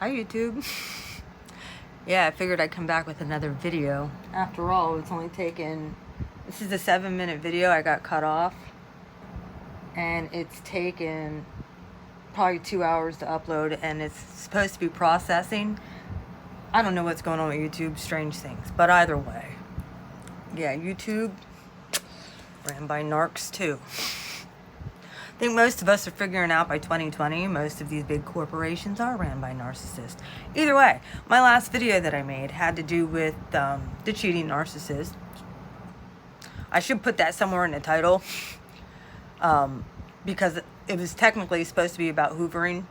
Hi YouTube. Yeah, I figured I'd come back with another video. After all, it's only taken, this is a 7-minute video. I got cut off and it's taken probably 2 hours to upload, and it's supposed to be processing. I don't know what's going on with YouTube, strange things, but either way, yeah, YouTube ran by narcs too. I think most of us are figuring out by 2020, most of these big corporations are ran by narcissists. Either way, my last video that I made had to do with the cheating narcissist. I should put that somewhere in the title, because it was technically supposed to be about hoovering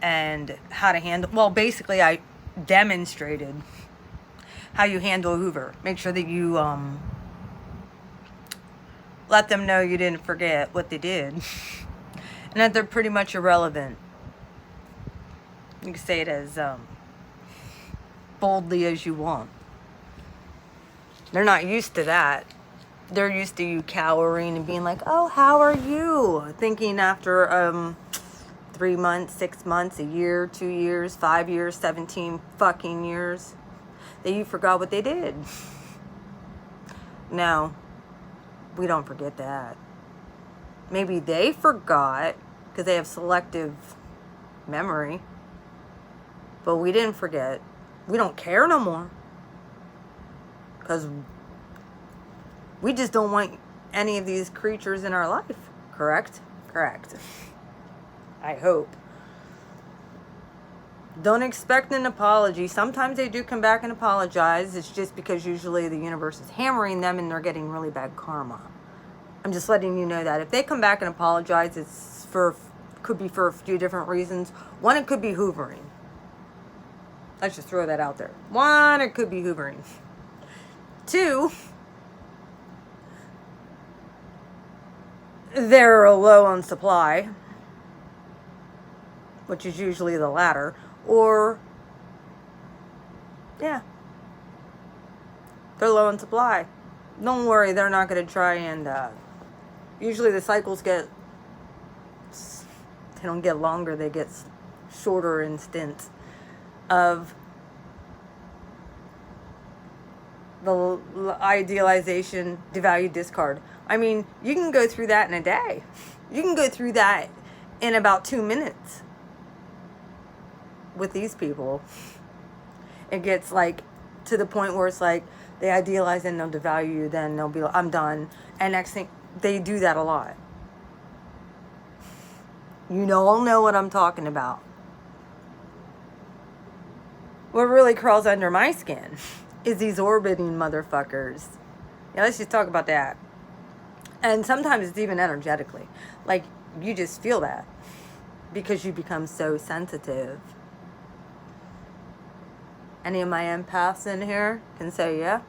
and how to handle, well, basically I demonstrated how you handle a hoover. Make sure that you let them know you didn't forget what they did and that they're pretty much irrelevant. You can say it as boldly as you want. They're not used to that. They're used to you cowering and being like, oh, how are you? Thinking after 3 months, 6 months, a year, 2 years, 5 years, 17 fucking years, that you forgot what they did. No, we don't forget that. Maybe they forgot because they have selective memory, but we didn't forget. We don't care no more because we just don't want any of these creatures in our life. Correct? Correct. I hope. Don't expect an apology. Sometimes they do come back and apologize. It's just because usually the universe is hammering them and they're getting really bad karma. I'm just letting you know that. If they come back and apologize, it's could be for a few different reasons. One, it could be hoovering. Let's just throw that out there. One, it could be hoovering. Two, they're low on supply, which is usually the latter. Or, yeah, they're low on supply. Don't worry, they're not going to try and, usually the cycles they don't get longer, they get shorter in stints of the idealization, devalue, discard. I mean, you can go through that in a day. You can go through that in about 2 minutes. With these people, it gets like to the point where it's like they idealize and they'll devalue you, then they'll be like, I'm done. And next thing, they do that a lot. You all know what I'm talking about. What really crawls under my skin is these orbiting motherfuckers. Yeah, let's just talk about that. And sometimes it's even energetically. Like, you just feel that because you become so sensitive. Any of my empaths in here can say, yeah.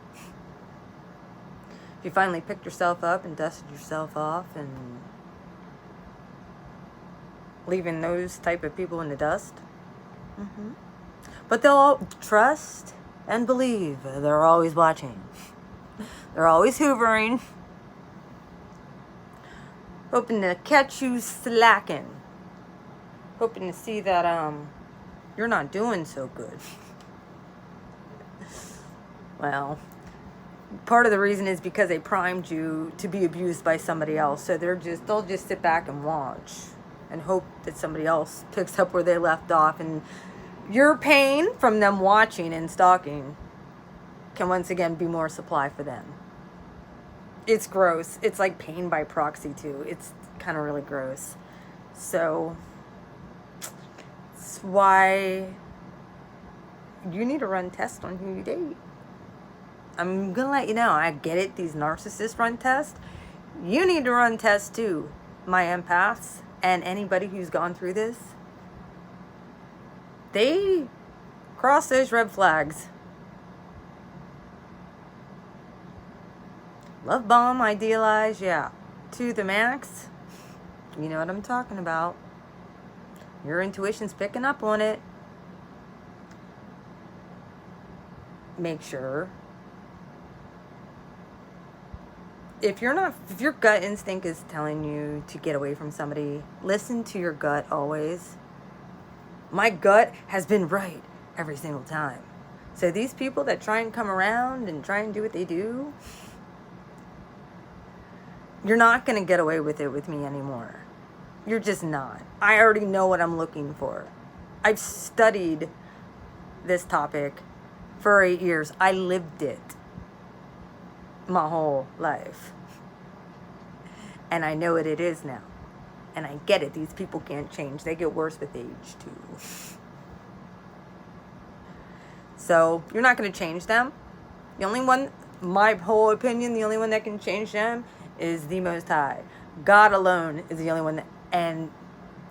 If you finally picked yourself up and dusted yourself off and leaving those type of people in the dust. But they'll all trust and believe. They're always watching. They're always hoovering. Hoping to catch you slacking. Hoping to see that you're not doing so good. Well, part of the reason is because they primed you to be abused by somebody else. So they'll just sit back and watch and hope that somebody else picks up where they left off. And your pain from them watching and stalking can once again be more supply for them. It's gross. It's like pain by proxy too. It's kind of really gross. So it's why you need to run tests on who you date. I'm going to let you know, I get it, these narcissists run tests. You need to run tests too, my empaths, and anybody who's gone through this. They cross those red flags. Love bomb, idealize, yeah. To the max, you know what I'm talking about. Your intuition's picking up on it. Make sure. If your gut instinct is telling you to get away from somebody, listen to your gut always. My gut has been right every single time. So these people that try and come around and try and do what they do, you're not going to get away with it with me anymore. You're just not. I already know what I'm looking for. I've studied this topic for 8 years. I lived it my whole life. And I know what it is now. And I get it. These people can't change. They get worse with age, too. So, you're not going to change them. The only one, my whole opinion, the only one that can change them is the Most High. God alone is the only one that, and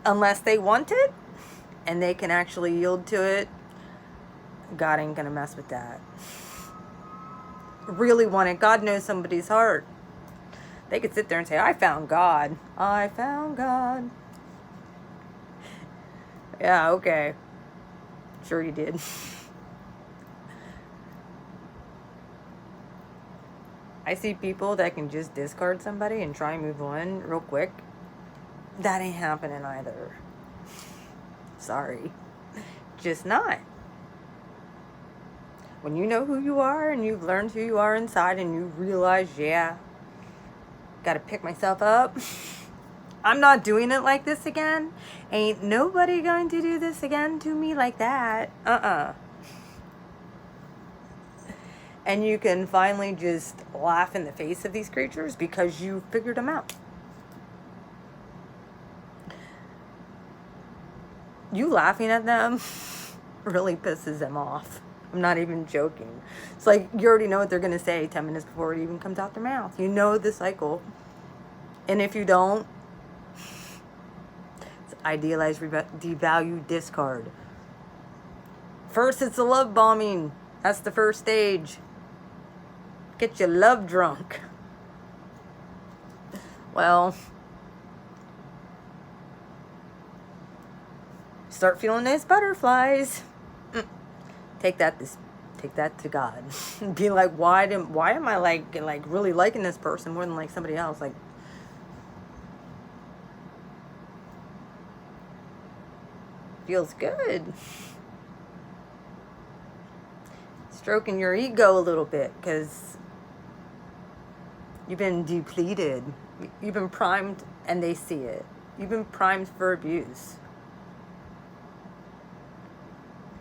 unless they want it, and they can actually yield to it, God ain't going to mess with that. Really want it. God knows somebody's heart. They could sit there and say, I found God. I found God. Yeah, okay. Sure you did. I see people that can just discard somebody and try and move on real quick. That ain't happening either. Sorry. Just not. When you know who you are and you've learned who you are inside and you realize, yeah, gotta pick myself up. I'm not doing it like this again. Ain't nobody going to do this again to me like that. And you can finally just laugh in the face of these creatures because you figured them out. You laughing at them really pisses them off. I'm not even joking. It's like you already know what they're going to say 10 minutes before it even comes out their mouth. You know the cycle. And if you don't, it's idealize, devalue, discard. First, it's a love bombing. That's the first stage. Get you love drunk. Well, start feeling those butterflies. Take that to God. Be like, why am I like really liking this person more than like somebody else? Like, feels good. Stroking your ego a little bit because you've been depleted. You've been primed and they see it. You've been primed for abuse.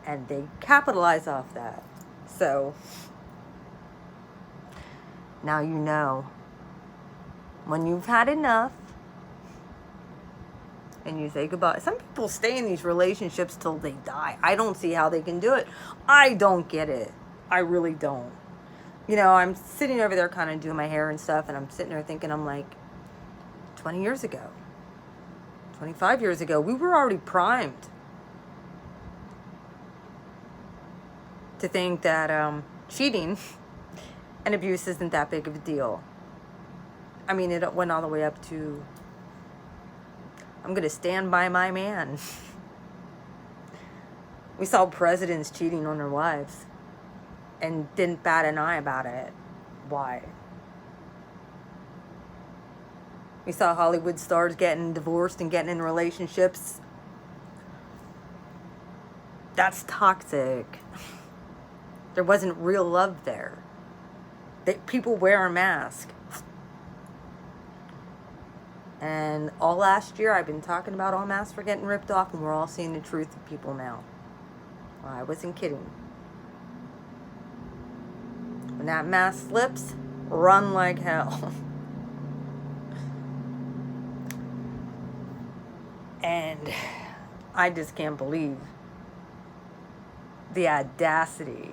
And they capitalize off that. So, now you know. When you've had enough, and you say goodbye. Some people stay in these relationships till they die. I don't see how they can do it. I don't get it. I really don't. You know, I'm sitting over there kind of doing my hair and stuff, and I'm sitting there thinking, I'm like, 20 years ago, 25 years ago, we were already primed to think that cheating and abuse isn't that big of a deal. I mean, it went all the way up to, I'm going to stand by my man. We saw presidents cheating on their wives and didn't bat an eye about it. Why? We saw Hollywood stars getting divorced and getting in relationships. That's toxic. There wasn't real love there. People wear a mask. And all last year, I've been talking about all masks were getting ripped off, and we're all seeing the truth of people now. Well, I wasn't kidding. When that mask slips, run like hell. And I just can't believe the audacity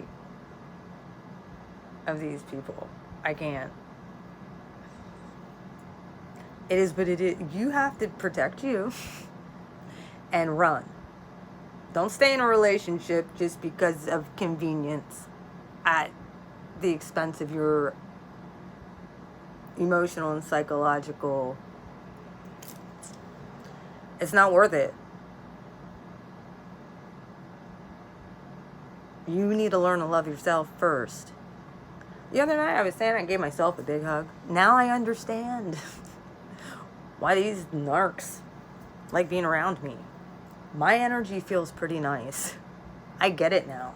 of these people. I can't. It is what it is. You have to protect you and run. Don't stay in a relationship just because of convenience at the expense of your emotional and psychological. It's not worth it. You need to learn to love yourself first. The other night I was saying I gave myself a big hug. Now I understand why these narcs like being around me. my energy feels pretty nice. I get it now.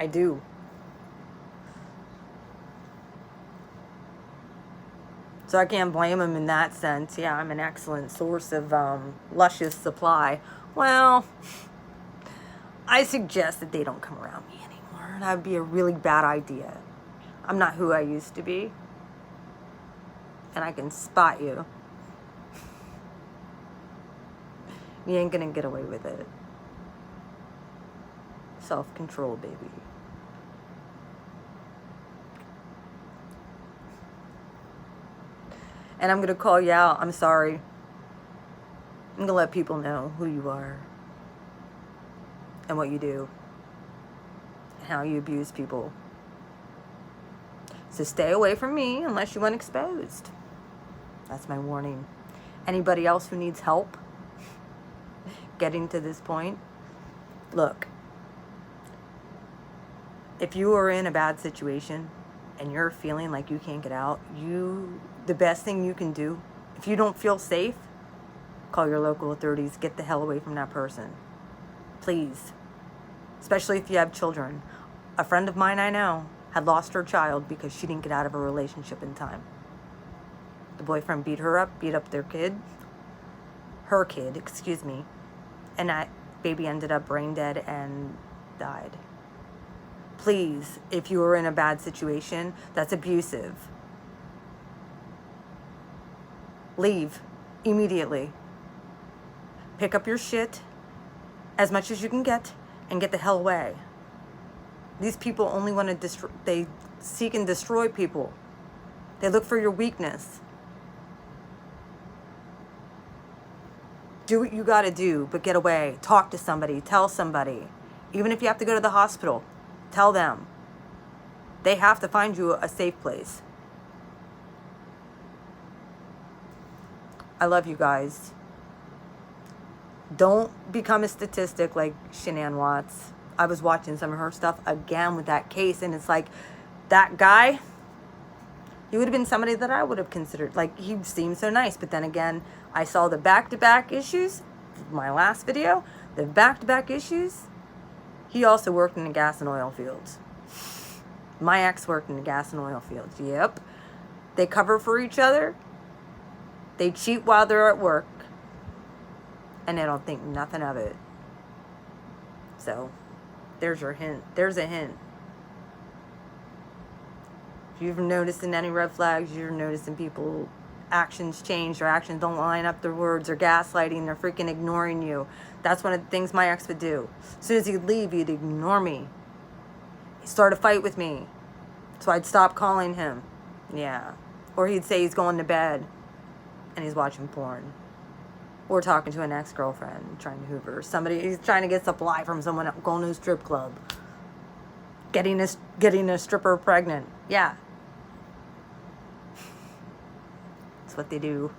I do. So I can't blame them in that sense. Yeah, I'm an excellent source of luscious supply. Well, I suggest that they don't come around me anymore. That would be a really bad idea. I'm not who I used to be. And I can spot you. You ain't gonna get away with it. Self-control, baby. And I'm gonna call you out. I'm sorry. I'm gonna let people know who you are and what you do and how you abuse people. So stay away from me unless you want exposed. That's my warning. Anybody else who needs help getting to this point, look, if you are in a bad situation and you're feeling like you can't get out, the best thing you can do, if you don't feel safe, call your local authorities. Get the hell away from that person. Please. Especially if you have children. A friend of mine I know had lost her child because she didn't get out of a relationship in time. The boyfriend beat her up, beat up their kid. Her kid, excuse me. And that baby ended up brain dead and died. Please, if you are in a bad situation that's abusive, leave immediately. Pick up your shit as much as you can get and get the hell away. These people only want to destroy, they seek and destroy people. They look for your weakness. Do what you gotta do, but get away. Talk to somebody, tell somebody. Even if you have to go to the hospital, tell them. They have to find you a safe place. I love you guys. Don't become a statistic like Shanann Watts. I was watching some of her stuff again with that case, and it's like, that guy, he would have been somebody that I would have considered. Like, he seemed so nice, but then again, I saw the back-to-back issues, my last video, the back-to-back issues. He also worked in the gas and oil fields. My ex worked in the gas and oil fields. Yep. They cover for each other. They cheat while they're at work. And they don't think nothing of it. So, there's your hint. There's a hint. If you've noticed any red flags, you're noticing people, actions change, their actions don't line up their words, they're gaslighting, they're freaking ignoring you. That's one of the things my ex would do. As soon as he'd leave, he'd ignore me. He'd start a fight with me. So I'd stop calling him. Yeah. Or he'd say he's going to bed and he's watching porn. Or talking to an ex-girlfriend, trying to hoover. Somebody, he's trying to get supply from someone going to a strip club. Getting a stripper pregnant. Yeah. That's what they do.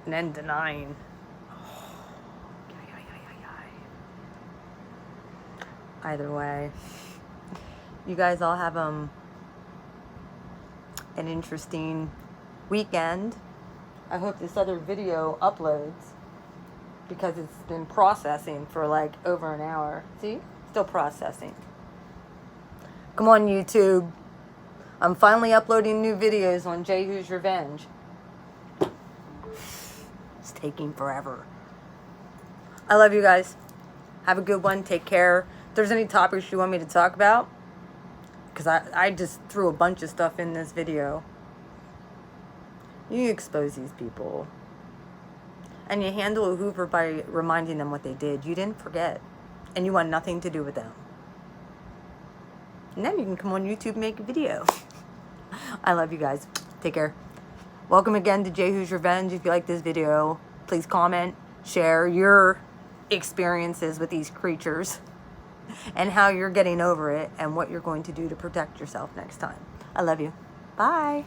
And then denying. Either way. You guys all have an interesting weekend. I hope this other video uploads, because it's been processing for like over an hour. See? Still processing. Come on, YouTube. I'm finally uploading new videos on JEHU'S Revenge. It's taking forever. I love you guys. Have a good one. Take care. If there's any topics you want me to talk about, because I just threw a bunch of stuff in this video. You expose these people. And you handle a hoover by reminding them what they did. You didn't forget. And you want nothing to do with them. And then you can come on YouTube and make a video. I love you guys. Take care. Welcome again to JEHU'S Revenge. If you like this video, please comment, share your experiences with these creatures and how you're getting over it and what you're going to do to protect yourself next time. I love you. Bye.